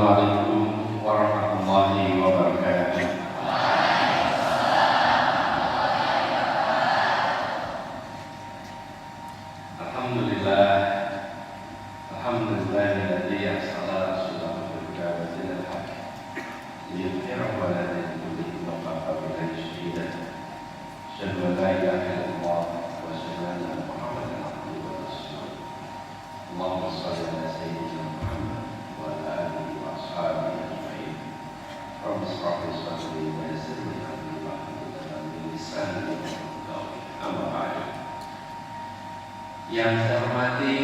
Assalamualaikum warahmatullahi wabarakatuh. Alhamdulillah, alhamdulillahilladzi arsala rasulahu bil huda wa dinil haqq liyudhhirahu 'ala dini kullihi wa kafa billahi shahida. Asyhadu an la ilaha illallah wa asyhadu anna Muhammadan abduhu wa rasuluh. Allahumma shalli ala sayyidina Muhammad wa ala alihi wa ashabihi ajma'in. Rabbi shrah li sadri wa yassir li amri wahlul 'uqdatam min lisani yafqahu qawli. Amma ba'du. Yang saya hormati,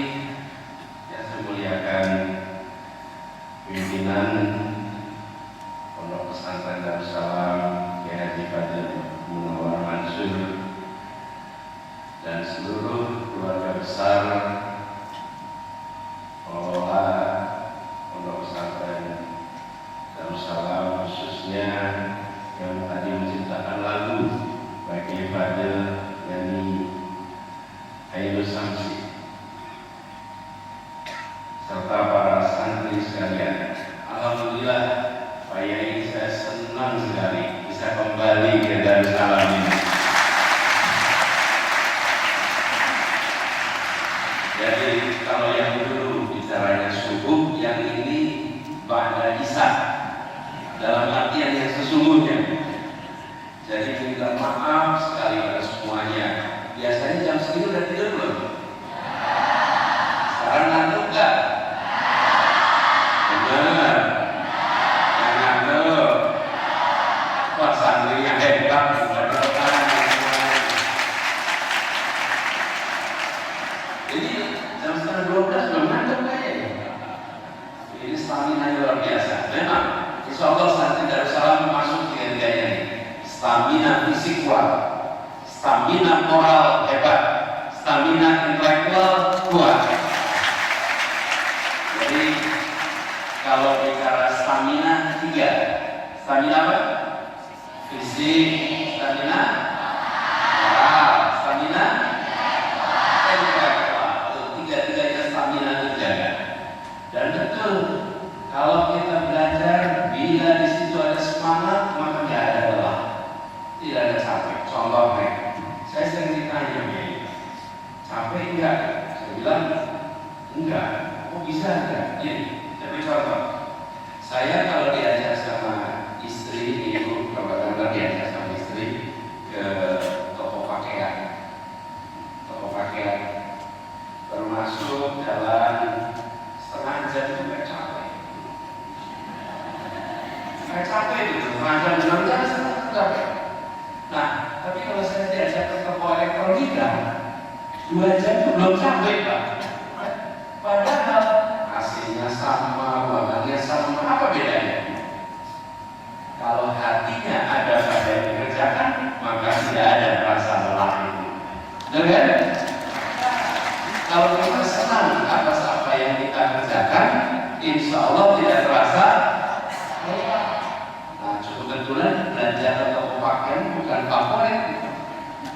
yang saya muliakan pimpinan Pondok Pesantren Darussalam Kiai Haji Fadil Munawwar Mansur dan seluruh keluarga besar pengelola Pondok Pesantren Darussalam, khususnya yang tadi menciptakan lagu baik Kiai Fadil Yani Ainul Samsi serta para santri sekalian. Alhamdulillah, Pak Yai, saya senang sekali bisa kembali ke Darussalam ini. Jadi kalau yang dulu bicaranya subuh, yang ini ba'da isya, dalam artian yang sesungguhnya. Jadi minta maaf sekali pada semuanya. Biasanya jam segini udah tidur belum? Sekarang ngantuk gak? Benar. Yang ngantuk. Wah, santrinya hebat. Jadi jam setengah 12 belum ngantuk kayaknya. Ini stamina luar biasa. Memang, insya Allah santri Darussalam masuk tiga-tiganya ini. Stamina fisik kuat, stamina moral hebat, stamina intelektual kuat. Jadi kalau bicara stamina 3, stamina apa? Fisik, stamina moral, stamina intelektual. Tiga-tiganya stamina terjaga. Dan betul, kalau kita belajar, bila di situ ada semangat, maka tidak ada lelah, tidak ada capek. Contohnya, saya sering ditanya, capek enggak? Saya bilang, enggak. Kok bisa enggak? Jadi, tapi contoh, saya kalau diajak sama istri, ibu, kalau diajak sama istri ke toko pakaian, baru masuk jalan setengah jam itu enggak capek. Enggak capek gitu, setengah jam, 6 jam, setengah capek. Nah, tapi kalau saya diajak ke toko elektronika 2 jam itu belum capek, Pak. Padahal AC-nya sama, ruangannya sama, apa bedanya? Kalau hatinya ada pada yang dikerjakan, maka tidak ada rasa lelah itu. Benar kan? Kalau kita senang atas apa yang kita kerjakan, insya Allah tidak terasa lelah. Nah, kebetulan belanja ke toko pakaian bukan favorit,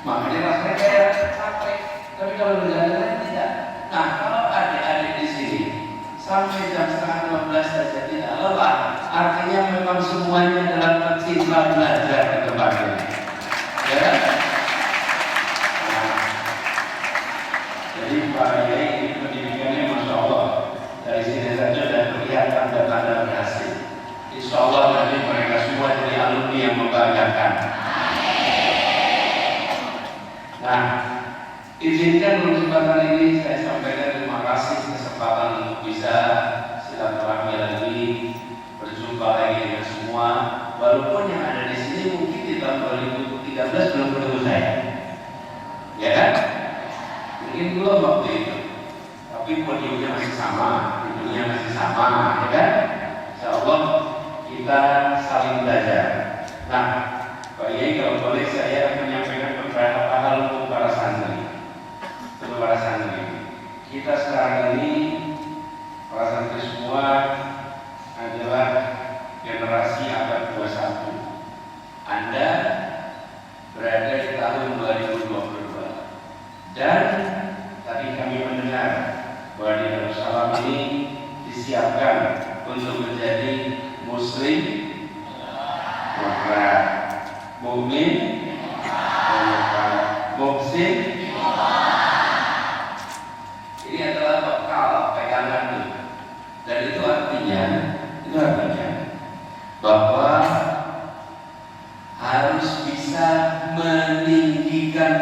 makanya rasanya kayak capek. Tapi kalau berjalan tidak. Nah, kalau adik-adik di sini sampai jam setengah 12 saja tidak lelah, artinya memang semuanya dalam cinta belajar ke tempat ini. Ya. Nah, jadi Pak Yai ini pendidikannya Masya Allah, dari sini saja sudah terlihat tanda-tanda berhasil. Insya Allah nanti mereka semua jadi alumni yang membanggakan. Nah, izinkan untuk kesempatan ini saya sampaikan terima kasih kesempatan untuk bisa silaturahmi lagi, berjumpa lagi dengan semua. Walaupun yang ada di sini mungkin di tahun 2013 belum ketemu saya, ya kan? Mungkin belum waktu itu, tapi podiumnya masih sama, gedungnya masih sama, ya kan? Insya Allah kita saling belajar. Nah, Pak Yai, kalau boleh saya menyampaikan beberapa hal untuk para santri. Kita sekarang ini, para santri semua adalah generasi abad 21. Anda berada di tahun 2022. Dan tadi kami mendengar bahwa di Darussalam ini disiapkan untuk menjadi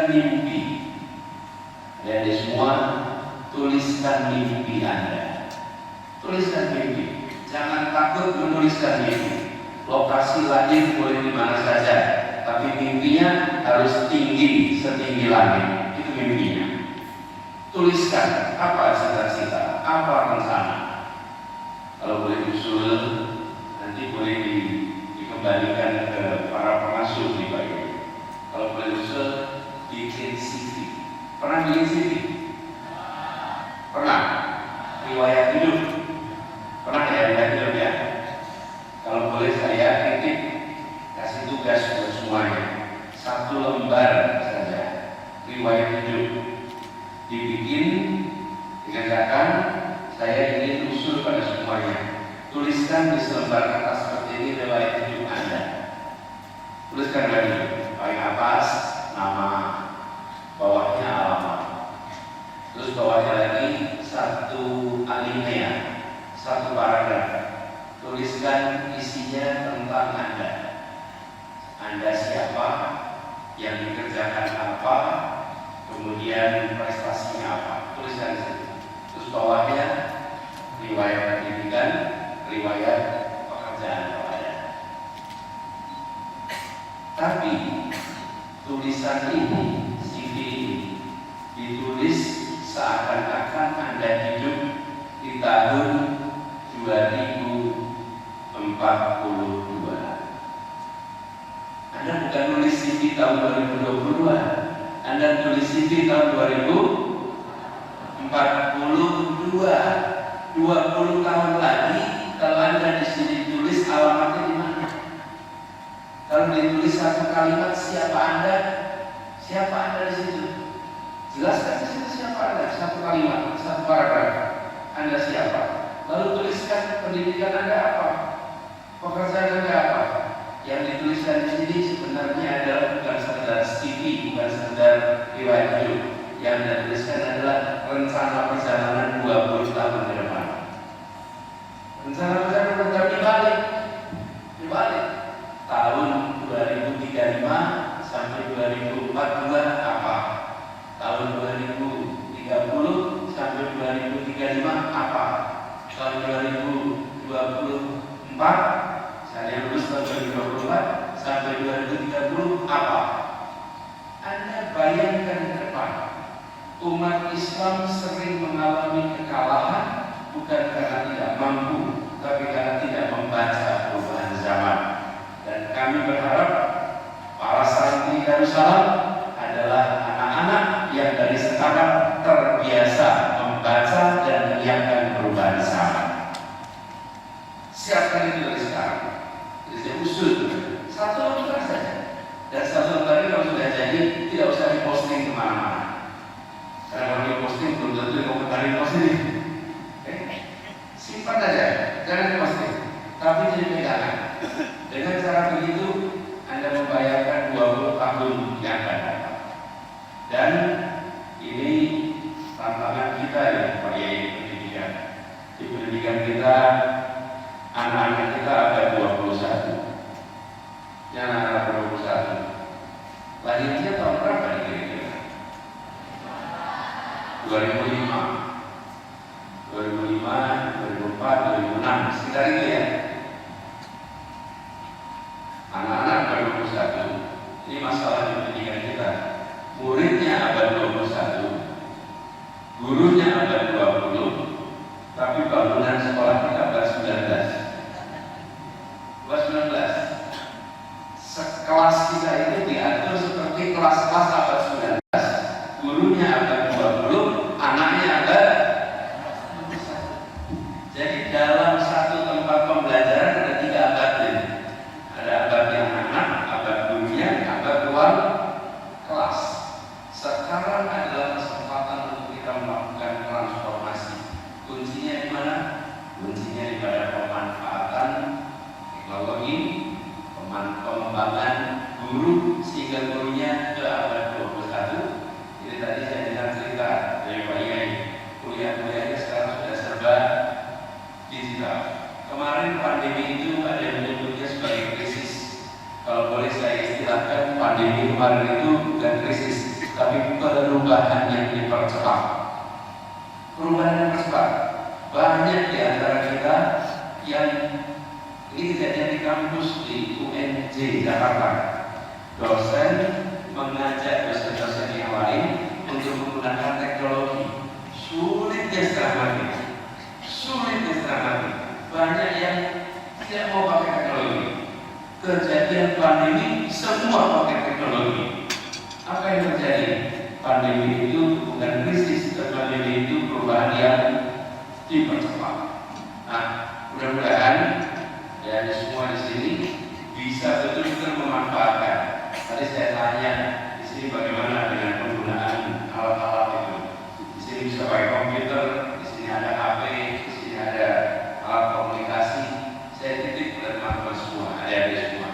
tuliskan mimpi. Dan semua tuliskan mimpi Anda. Tuliskan mimpi. Jangan takut menuliskan mimpi. Lokasi lahir boleh di mana saja, tapi mimpinya harus tinggi, setinggi langit. Itu mimpinya. Tuliskan apa cita-cita, apa rencana. Kalau boleh usul, nanti boleh dikembalikan ke para pengasuh di Bayu. Kalau boleh usul, bikin CV. Pernah bikin CV? Pernah? Riwayat hidup? Pernah ya riwayat hidup ya? Kalau boleh saya titip kasih tugas buat semuanya. 1 lembar saja riwayat hidup dibikin, dikerjakan. Saya ingin usul pada semuanya. Tuliskan di selembar kertas seperti ini riwayat hidup Anda. Tuliskan lagi. Paling atas nama, bawahnya alamat. Terus bawahnya lagi 1 alinea, 1 paragraf. Tuliskan isinya tentang Anda. Anda siapa, yang dikerjakan apa, kemudian prestasinya apa. Tuliskan di situ. Terus bawahnya riwayat pendidikan, riwayat pekerjaan Anda. Tapi tulisan ini, CV ini ditulis seakan-akan Anda hidup di tahun 2042. Anda bukan nulis CV tahun 2022, Anda tulis CV tahun 2042. 20 tahun lagi, kalau Anda di sini tulis alamatnya di mana? Kalau ditulis 1 kalimat, siapa Anda? Siapa Anda di situ? Jelaskan di situ siapa Anda. 1 kalimat, 1 paragraf. Anda siapa? Lalu tuliskan pendidikan Anda apa, pekerjaan Anda apa. Yang dituliskan di sini sebenarnya adalah bukan sekedar CV, bukan sekedar riwayat hidup. Yang Anda tuliskan adalah rencana perjalanan 20 tahun ke depan. Rencana perjalanan dibalik. Tahun 2035 sampai 2042 apa? Tahun 2030 sampai 2035 apa? Tahun 2024 saya lulus tahun 2024 sampai 2030 apa? Anda bayangkan ke depan. Umat Islam sering mengalami kekalahan bukan karena tidak mampu, tapi karena tidak membaca perubahan zaman. Dan kami berharap para santri Darussalam adalah anak-anak yang dari sekarang terbiasa membaca dan menyiapkan perubahan zaman. Siapkan itu dari sekarang. Jadi saya usul 1 lembar saja. Dan 1 lembar ini kalau sudah jadi tidak usah diposting kemana-mana. Karena kalau diposting belum tentu yang komentari posting. Simpan saja, jangan diposting. Tapi jadi pegangan. Dengan cara begitu Anda membayarkan 20 tahun yang akan datang. Dan ini tantangan kita ya Pak Yai pendidikan. Di pendidikan kita anak-anak kita ada 21. Yang anak-anak 21. Lahirnya tahun berapa nih kira-kira? 2005, 2004, 2006, sekitar itu ya. Anak-anak abad 21. Ini masalah di pendidikan kita. Muridnya abad 21, gurunya abad 20, tapi bangunan sekolah kita abad 19. Abad 19. Sekelas kita itu diatur seperti kelas-kelas abad 19. Gurunya abad 20, anaknya abad 21. Jadi dalam satu tempat pembelajaran ada 3 abad ini. Ada abad yang anak, abad dunia, abad luar kelas. Sekarang adalah kesempatan untuk kita melakukan transformasi. Kuncinya di mana? Kuncinya di pada pemanfaatan teknologi, pengembangan guru sehingga gurunya ke abad 21. Jadi tadi saya dengar cerita dari Pak Yai, kuliah-kuliahnya sekarang sudah serba digital. Kemarin pandemi itu ada yang menyebutnya sebagai krisis. Kalau boleh saya istilahkan, pandemi kemarin itu bukan krisis, tapi perubahan yang dipercepat. Perubahan yang dipercepat. Banyak di antara kita yang ini kejadian di kampus di UNJ Jakarta. Dosen mengajak dosen-dosen yang lain untuk menggunakan teknologi. Sulitnya setengah mati. Sulitnya setengah mati. Banyak yang tidak mau pakai teknologi. Kejadian pandemi semua pakai teknologi. Apa yang terjadi? Pandemi itu bukan krisis, pandemi itu perubahan yang dipercepat. Nah, mudah-mudahan dari semua di sini bisa betul-betul memanfaatkan. Tadi saya tanya di sini bagaimana dengan penggunaan alat-alat itu. Di sini bisa pakai komputer, di sini ada HP, di sini ada alat komunikasi. Saya titip kepada teman-teman semua, adik-adik semua.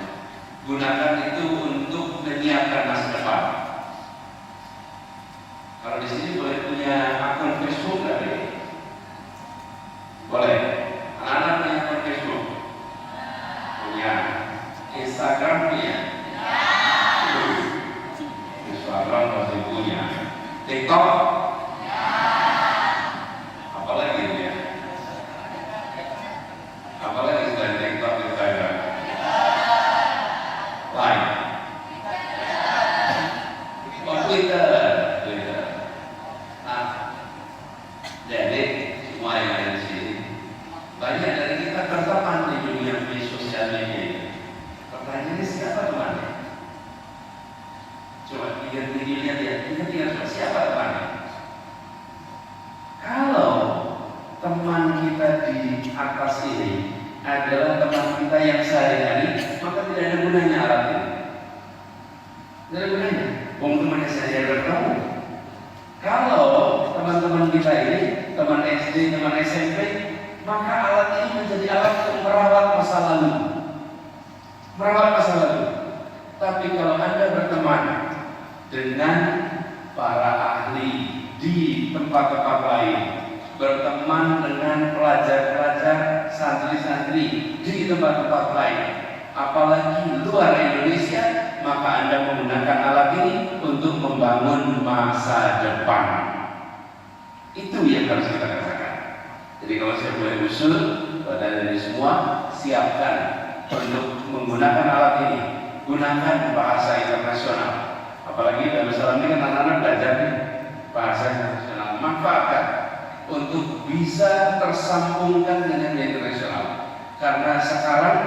Gunakan itu untuk menyiapkan masa depan. Kalau di sini boleh punya akun Facebook nggak deh? Boleh. Anak-anak punya akun Facebook? Punya. Instagram punya? Instagram pasti punya. TikTok? Apalagi ya? Apalagi selain TikTok, Instagram? Line? Twitter? Nah, jadi semua yang ada di sini, banyak dari kita tertekan di dunia sosial media. Pertanyaannya siapa temannya? Coba lihat ya, siapa temannya? Kalau teman kita di atas ini adalah teman kita yang sehari-hari, maka tidak ada gunanya alat ini. Tidak ada gunanya. Temannya sehari-hari bertemu. Kalau teman-teman kita ini, teman SD, teman SMP, maka alat ini menjadi alat untuk merawat masa lalu. Merawat masa lalu. Tapi kalau Anda berteman dengan para ahli di tempat-tempat lain, berteman dengan pelajar-pelajar, santri-santri di tempat-tempat lain, apalagi luar Indonesia, maka Anda menggunakan alat ini untuk membangun masa depan. Itu yang harus kita katakan. Jadi kalau saya boleh usul pada dari semua, siapkan untuk menggunakan alat ini. Gunakan bahasa internasional. Apalagi dalam Islam ini kan anak-anak belajar bahasa internasional. Manfaatkan untuk bisa tersambungkan dengan yang internasional. Karena sekarang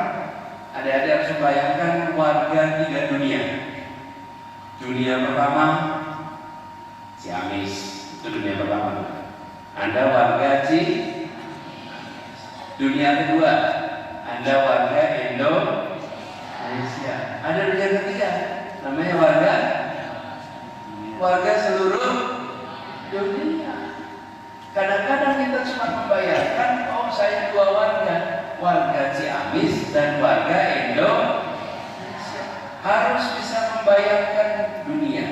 adik-adik harus membayangkan warga 3 dunia. Dunia pertama Ciamis, itu dunia pertama. Anda warga dunia kedua, Anda warga Indonesia. Ada dunia ketiga, namanya warga seluruh dunia. Kadang-kadang kita cuma membayangkan, oh saya 2 warga Ciamis dan warga Indonesia. Harus bisa membayangkan dunia,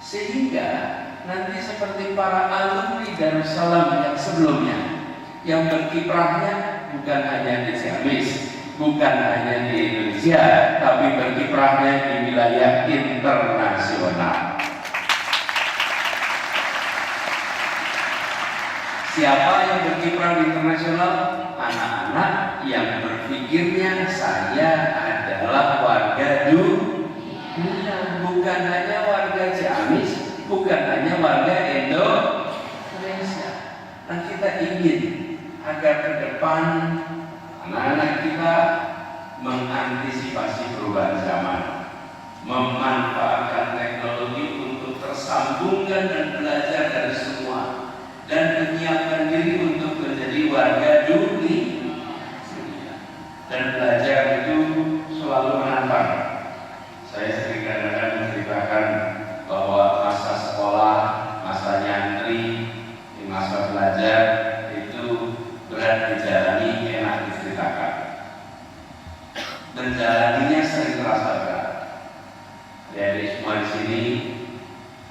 sehingga nanti seperti para alumni Darussalam yang sebelumnya, yang berkiprahnya bukan hanya di Ciamis, bukan hanya di Indonesia, tapi berkiprahnya di wilayah internasional. Siapa yang berkiprah di internasional? Anak-anak yang berpikirnya saya adalah warga dunia, bukan hanya warga Ciamis, bukan hanya warga Indonesia. Nah, kita ingin agar ke depan anak-anak kita mengantisipasi perubahan zaman, memanfaatkan teknologi untuk tersambungkan dan belajar dari semua, dan menyiapkan diri untuk menjadi warga dunia. Dan belajar itu selalu menantang. Saya sering kadang-kadang menceritakan bahwa masa sekolah, masa nyantri, masa belajar itu berat dijalani, enak diceritakan. Menjalaninya sering terasa berat. Adik-adik semua di sini,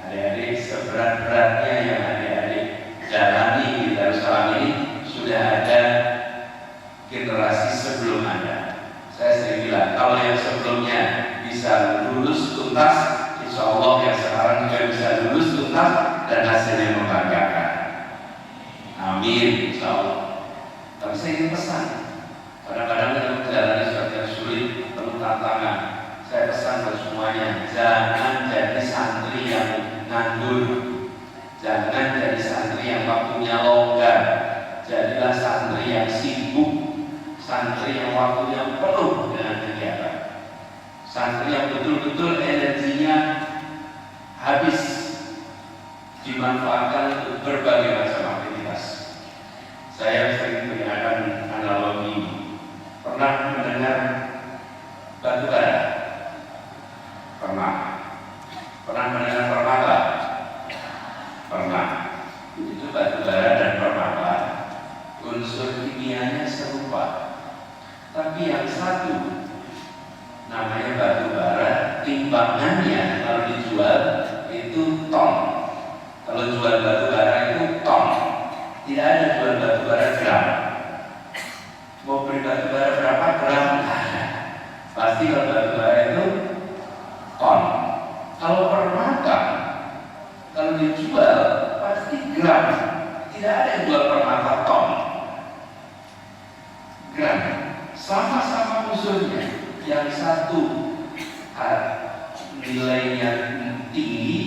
adik-adik seberat-beratnya yang adik-adik jalani di Darussalam ini, sudah ada generasi sebelum Anda. Saya sering bilang, kalau yang sebelumnya bisa lulus tuntas, insya Allah yang sekarang juga bisa tuntas dan hasilnya membanggakan. Amin, insyaallah. Tapi saya ingin pesan, kadang-kadang kita menjalani sesuatu yang sulit, penuh tantangan. Saya pesan buat semuanya, jangan jadi santri yang nganggur, jangan jadi santri yang waktunya longgar. Jadilah santri yang sibuk, santri yang waktunya penuh dengan kegiatan, santri yang betul-betul energinya habis dimanfaatkan untuk berbagai macam aktivitas. Saya sering menggunakan analogi, pernah mendengar batu bara? Pernah. Pernah mendengar permata? Pernah. Itu batu bara dan permata, unsur kimianya serupa, tapi yang satu namanya batu bara, timbangannya kalau dijual itu ton. Kalau jual batu bara itu ton, tidak ada jual batu bara gram. Mau beli batu bara berapa gram? Pasti kalau batu bara itu ton. Kalau permata, kalau dijual pasti gram. Tidak ada yang jual permata ton, gram. Sama-sama unsurnya. Yang satu nilainya tinggi,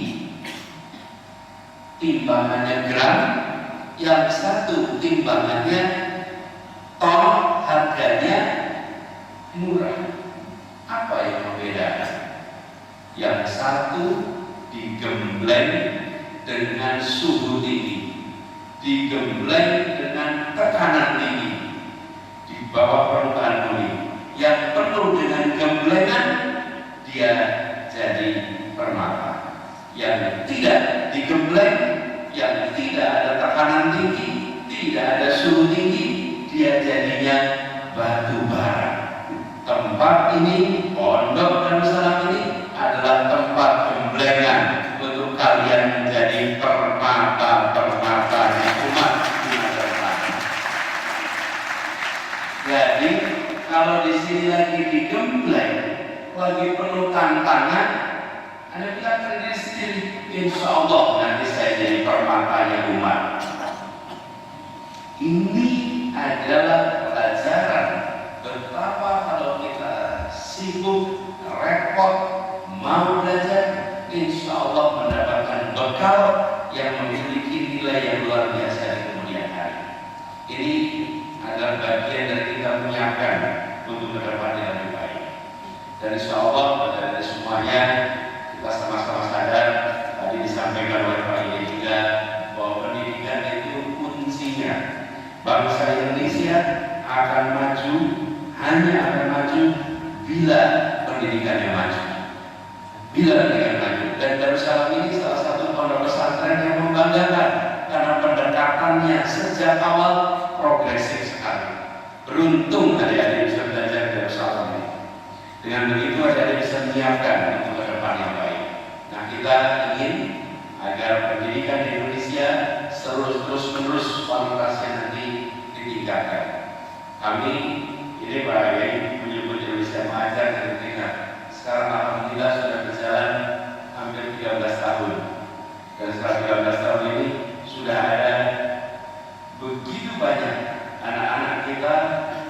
timbangannya gram. Yang satu timbangannya ton, harganya murah. Apa yang membedakan? Yang satu digembleng dengan suhu tinggi, digembleng dengan tekanan tinggi di bawah permukaan bumi. Yang penuh dengan gemblengan, dia jadi permata. Yang tidak digembleng, yang tidak ada tekanan tinggi, tidak ada suhu tinggi, dia jadinya batu bara. Tempat ini, Pondok Darussalam ini adalah tempat gemblengan untuk kalian menjadi permata-permata umat di masa depan. Jadi kalau di sini lagi digembleng, lagi penuh tantangan, Anda bilang ke diri sendiri, insya Allah nanti saya jadi permatanya umat. Ini adalah pelajaran betapa kalau kita sibuk, repot, mau belajar, insya Allah mendapatkan bekal yang memiliki nilai yang luar biasa di kemudian hari. Ini adalah bagian dari kita menyiapkan untuk ke depan yang lebih baik. Dan insya Allah dari semuanya kita sama-sama sadar, tadi disampaikan oleh Pak Ini juga, bahwa pendidikan itu kuncinya. Bangsa Indonesia akan maju, hanya akan maju bila pendidikannya maju. Bila pendidikan maju. Dan Darussalam ini salah satu pondok pesantren yang membanggakan karena pendekatannya sejak awal progresif sekali. Beruntung adik-adik bisa belajar di Darussalam ini. Dengan begitu adik-adik bisa menyiapkan untuk ke depan yang baik. Nah, kita ingin agar pendidikan di Indonesia terus-menerus kualitasnya nanti ditingkatkan. Kami ini Pak Yai menyebut Indonesia Mengajar dan Tingkat. Sekarang alhamdulillah sudah berjalan hampir 13 tahun. Dan setelah 13 tahun ini sudah ada begitu banyak anak-anak kita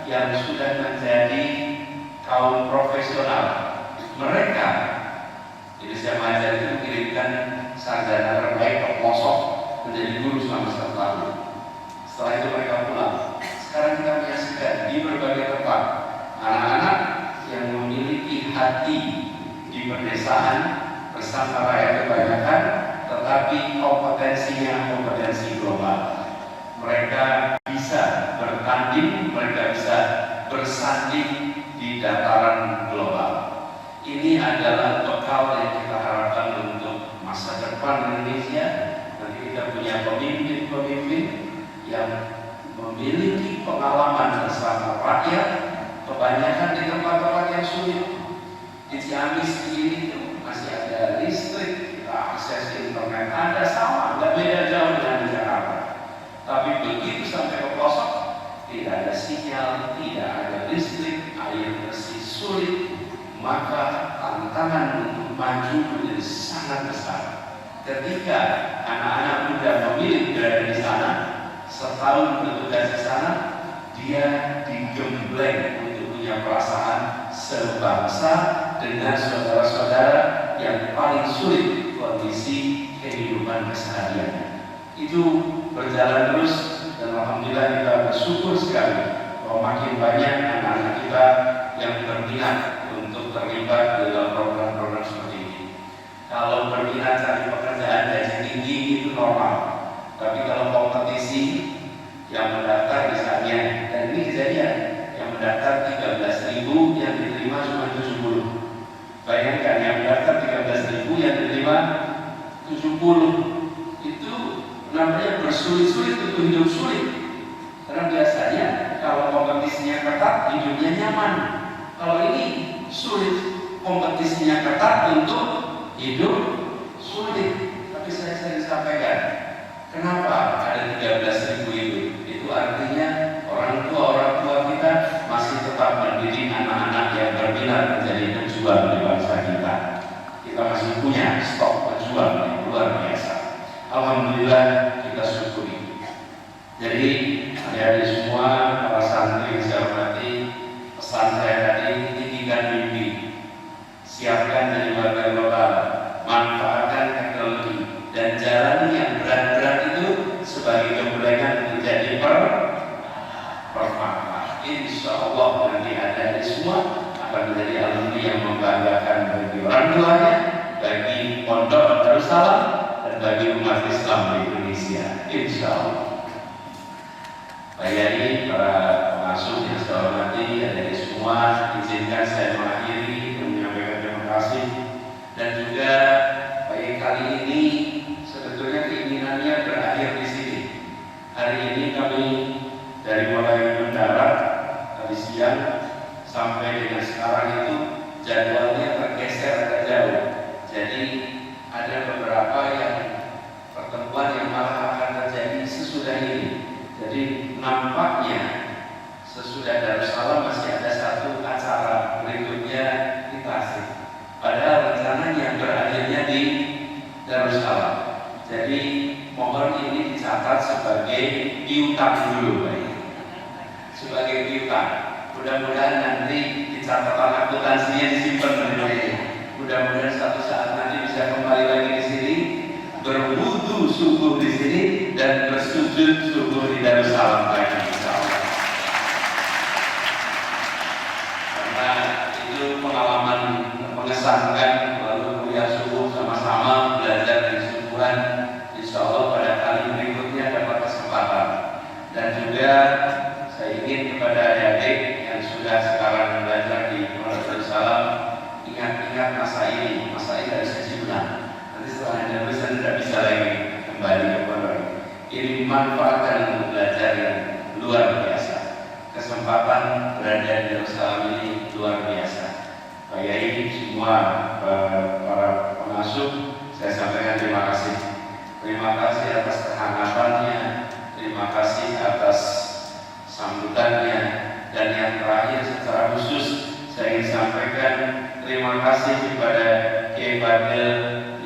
yang sudah menjadi kaum profesional. Mereka Indonesia Mengajar itu mengirimkan sarjana terbaik ke pelosok menjadi guru selama 1 tahun. Setelah itu mereka pulang. Sekarang kita menyaksikan di berbagai tempat anak-anak yang memiliki hati di pedesaan bersama rakyat kebanyakan, tetapi kompetensinya kompetensi global. Mereka bisa bertanding, mereka bisa bersanding di dataran global. Ini adalah bekal yang kita harapkan untuk masa depan Indonesia. Nanti kita punya pemimpin-pemimpin yang memiliki pengalaman bersama rakyat, kebanyakan di tempat-tempat yang sulit. Di Ciamis ini masih ada listrik, kita akses internet ada sama, nggak beda jauh dengan di Jakarta. Tapi begitu sampai ke pelosok, tidak ada sinyal, tidak ada listrik, air bersih sulit, maka tantangan untuk maju menjadi sangat besar. ketika anak-anak muda memilih berada di sana, setahun bertugas di sana, dia digembleng untuk punya perasaan sebangsa dengan saudara-saudara yang paling sulit kondisi kehidupan kesehariannya. Itu berjalan terus, dan alhamdulillah kita bersyukur sekali bahwa makin banyak anak-anak kita yang berminat untuk terlibat dalam program-program seperti ini. Kalau berminat cari pekerjaan gaji tinggi itu normal, tapi kalau kompetisi yang mendaftar misalnya, dan ini kejadian, yang mendaftar 13.000 yang diterima cuma 70. Bayangkan yang mendaftar 13.000 yang diterima 70, itu namanya bersulit-sulit untuk hidup sulit. Karena biasanya kalau kompetisinya ketat, hidupnya nyaman. Kalau ini sulit, kompetisinya ketat untuk hidup sulit. Tapi saya sering sampaikan, kenapa ada 13.000 itu? Itu artinya orang tua kita masih tetap mendidik anak-anak yang berminat menjadi pejuang di bangsa kita. Kita masih punya stok pejuang yang luar biasa. Alhamdulillah, kita syukuri. Jadi adik-adik semua, para santri yang saya hormati, pesan saya tadi, tinggikan mimpi, siapkan dari warga lokal, manfaatkan teknologi, dan jalani yang berat-berat itu sebagai kemudahan untuk jadi bermanfaat. Insya Allah nanti adik-adik semua akan menjadi alumni yang membanggakan bagi orang tuanya, bagi pondok Darussalam, dan bagi umat Islam di Indonesia. Insya Allah. Pak Yai, para pengasuh yang saya hormati, adik-adik semua, izinkan saya mengakhiri dan menyampaikan terima kasih. Dan juga Pak Yai kali ini sebetulnya keinginannya berakhir di sini. Hari ini kami dari mulai mendarat tadi siang sampai dengan sekarang itu jadwalnya tergeser agak jauh. Jadi ada beberapa yang pertemuan yang malah akan terjadi sesudah ini. Jadi nampaknya sesudah Darussalam masih ada satu acara berikutnya di Tasik. Padahal rencananya berakhirnya di Darussalam. Jadi mohon ini dicatat sebagai piutang dulu, Pak. Sebagai piutang. Mudah-mudahan nanti di catatan akuntansinya disimpan dulu. Mudah-mudahan suatu saat nanti bisa kembali lagi di sini, berwudu subuh di sini, dan bersujud subuh di Darussalam lagi, insyaallah. Karena itu pengalaman mengesankan, lalu kuliah subuh sama-sama, belajar di subuhan. Insyaallah pada kali berikutnya dapat kesempatan. Dan juga saya ingin kepada adik-adik yang sudah sekarang belajar di Darussalam, ingat-ingat masa ini harus disimpan. Nanti setelah Anda lulus tidak bisa lagi kembali ke pondok. Ini manfaatkan untuk belajar yang luar biasa. Kesempatan berada di Darussalam ini luar biasa. Pak Yai, semua para pengasuh, saya sampaikan terima kasih. Terima kasih atas kehangatannya, terima kasih atas sambutannya, dan yang terakhir secara khusus saya ingin sampaikan terima kasih kepada Kiai Fadil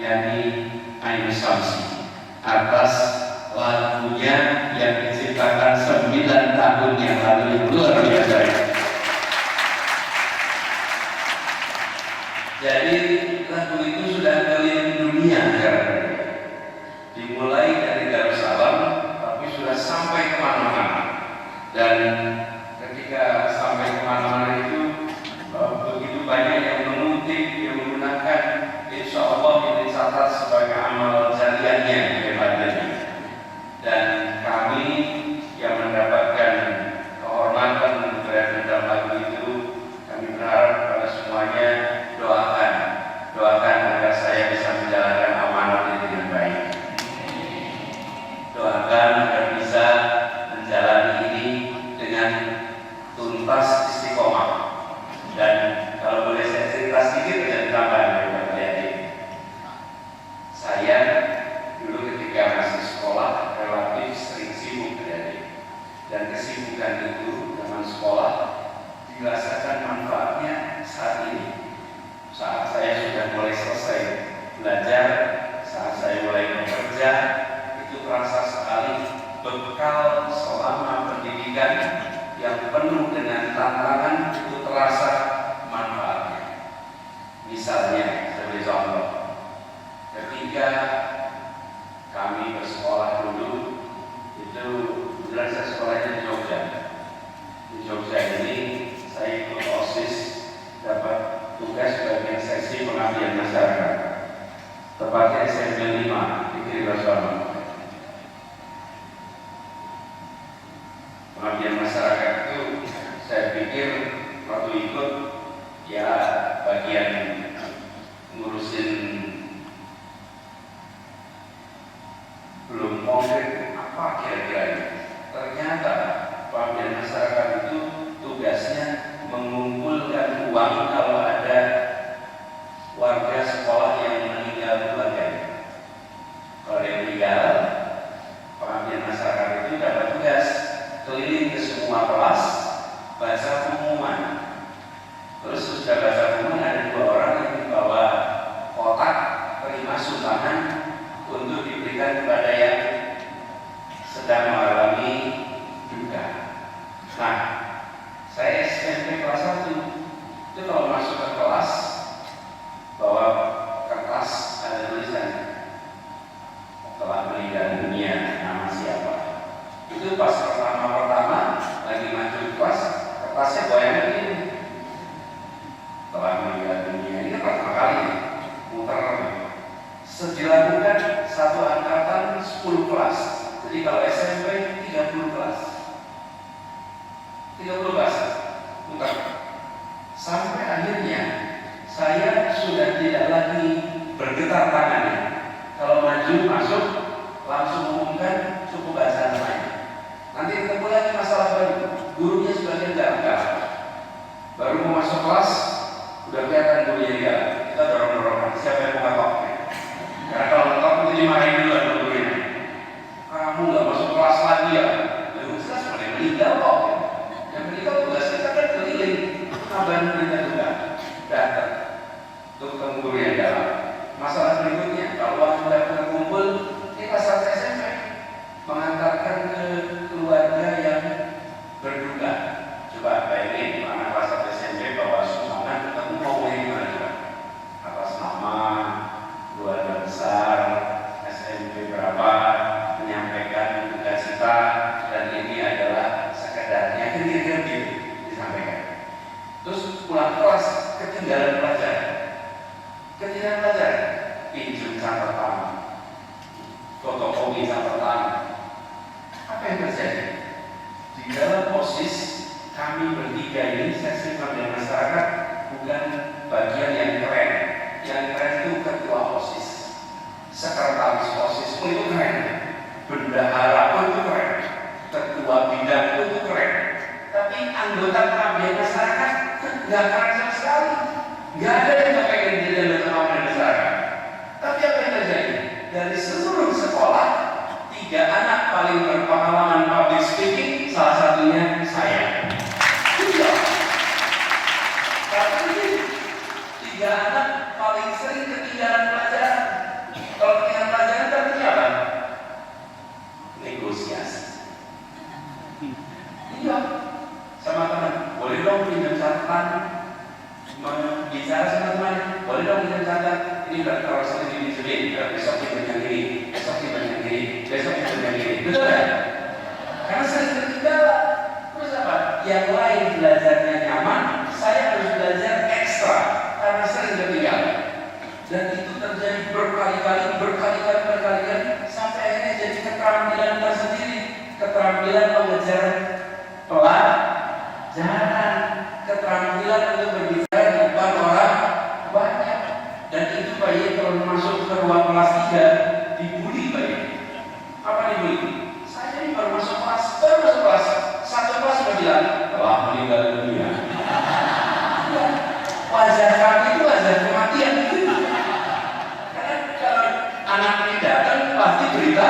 Yani Ainu Samsi atas lagunya yang diciptakan 9 tahun yang lalu yang luar biasa. Jadi lagu itu sudah keliling dunia karena dimulai dari Darussalam, tapi sudah sampai kemana-mana. Dan ketika sampai kemana-mana itu begitu banyak yang mengutip, yang menggunakan, insya Allah ini dicatat sebagai amal jariahnya hebatnya. Dan kami yang mendapatkan kehormatan berada dalam lagu itu, kami berharap kepada semuanya doakan agar saya bisa menjalankan amanah ini dengan baik. Doakan agar bisa menjalani ini dengan tuntas istiqomah. Dan kalau boleh saya cerita sedikit dan tambahkan kepada adik. Saya dulu ketika masih sekolah relatif sering sibuk adik. Dan kesibukan itu zaman sekolah dirasakan manfaatnya saat ini. Saat saya sudah mulai selesai belajar, saat saya mulai bekerja itu terasa sekali bekal selama pendidikan yang penuh dengan tantangan itu terasa manfaatnya. Misalnya, sebagai contoh, ketika kami bersekolah dulu, itu jelas saya sekolahnya di Jogja. Di Jogja ini saya ikut OSIS, dapat tugas bagian seksi pengabdian masyarakat, tepatnya SMP 5 di Kiribasono. Pengabdian masyarakat itu saya pikir waktu ikut ya bagian ngurusin, belum konkret apa kira-kira ini. Ternyata pengabdian masyarakat itu tugasnya mengumpulkan uang kalau ada warga sekolah yang meninggal keluarganya. Kalau ada yang meninggal, pengabdian masyarakat itu dapat tugas keliling ke semua kelas baca pengumuman. Terus sudah baca pengumuman, ada 2 orang yang membawa kotak terima sumbangan untuk diberikan kepada yang sedang mengalami duka. Nah, saya SMP kelas 1 itu kalau masuk ke kelas bawa kertas ada tulisan telah meninggal dunia, nama siapa. Itu pas pertama lagi maju di kelas, kertasnya goyangnya ini telah meninggal dunia. Ini pertama kali muter. Dilakukan satu angkatan 10 kelas. Jadi kalau SMP 30 kelas, 30 kelas muter. Sampai akhirnya saya sudah tidak lagi bergetar tangannya. Kalau maju masuk langsung umumkan cukup baca namanya. Nanti ketemu lagi masalah baru, gurunya sebagian enggak. Baru mau masuk kelas udah kelihatan gurunya enggak. Kita dorong-dorongan siapa yang mau ngetok. Karena kalau ngetok itu dimarahin dulu sama gurunya. Kamu nggak masuk kelas lagi ya? Lalu jelas mana yang meninggal kok. Yang meninggal tugas kita kan keliling kabarin kita juga datang untuk ketemu guru yang dalam. Masalah berikutnya, kalau sudah terkumpul, kita saat SMP mengantarkan ke keluarga yang berduka. Coba bayangin, anak kelas 1 SMP bawa sumbangan, ketemu mau gimana coba? Atas nama keluarga besar, SMP berapa, menyampaikan duka cita, dan ini adalah sekedarnya, kira-kira gitu disampaikan. Terus pulang kelas, ketinggalan pelajaran. Pinjam catatan, fotokopi catatan. Apa yang terjadi? Di dalam OSIS kami bertiga ini, seksi pengabdian masyarakat, bukan bagian yang keren. Yang keren itu ketua OSIS, sekretaris OSIS pun itu keren, bendahara pun itu keren, ketua bidang pun itu keren. Tapi anggota pengabdian masyarakat nggak keren sama sekali. Nggak ada yang pengen jadi anggota pengabdian masyarakat. Tapi apa yang terjadi? Dari seluruh sekolah, 3 anak paling berpengalaman public speaking, salah satunya saya. Iya. Tapi 3 anak paling sering ketinggalan pelajaran. Kalau ketinggalan pelajaran terjadi apa? Negosiasi. Iya. Sama teman, boleh dong pinjam catatan, bicara sama teman, boleh dong pinjam catatan. Ini berarti kalau saya dijebin, besok kita yang ini, besok kita yang ini, besok kita yang ini. Betul kan? Karena sering ketinggalan. Terus apa? Yang lain belajarnya nyaman, saya harus belajar ekstra karena sering ketinggalan. Dan itu terjadi berkali-kali sampai akhirnya jadi keterampilan tersendiri, keterampilan mengejar pelajaran, keterampilan untuk berbicara di depan orang banyak. Dan itu bayi kalau masuk ke ruang kelas 3 dibully bayi. Apa dibully? Saya ini baru masuk kelas, satu kelas sudah bilang telah meninggal dunia. Wajah kami itu wajah kematian. Karena kalau anak ini datang pasti berita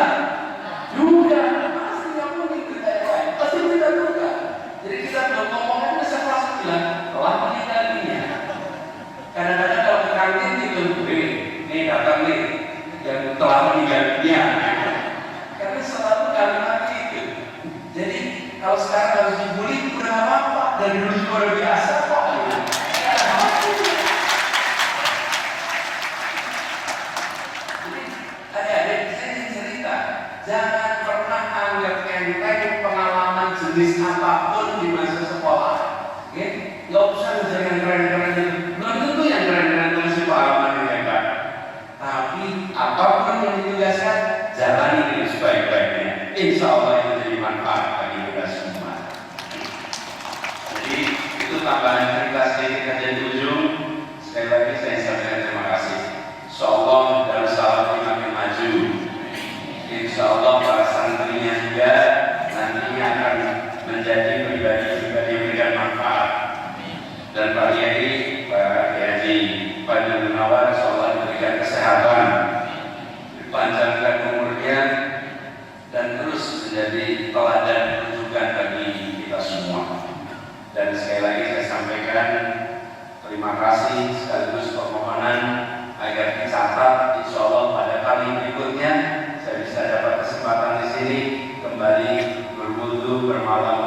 duka, pasti nggak mungkin berita yang lain, pasti berita duka. Jadi kita belum ngomongin sekelas bilang telah meninggal dunia. Kadang-kadang kalau ke kantin itu, ini datang nih yang telah meninggal dunia. dari dulu luar biasa kok. Adik-adik, saya cerita, jangan pernah anggap enteng pengalaman jenis apapun di masa sekolah. Nggak usah menjadi keren-keren itu. Belum tentu yang keren-keren itu mesti pengalaman yang hebat. Tapi apapun yang ditugaskan, jalani dengan sebaik-baiknya. Insya Allah itu jadi manfaat bagi kita semua. Jadi itu tambahan cerita sedikit kajian di ujung. Sekali lagi saya sampaikan terima kasih. Insya Allah Darussalam makin maju. Insya Allah para santrinya juga nantinya akan menjadi pribadi-pribadi yang memberikan manfaat. Dan Pak Kiai, Pak Kiai, Pak Munawar, insya Allah diberikan kesehatan, dipanjangkan umurnya, dan terus menjadi teladan rujukan bagi kita semua. Dan sekali lagi saya sampaikan terima kasih sekaligus permohonan agar dicatat, insya Allah pada kali berikutnya saya bisa dapat kesempatan di sini kembali berwudu bermalam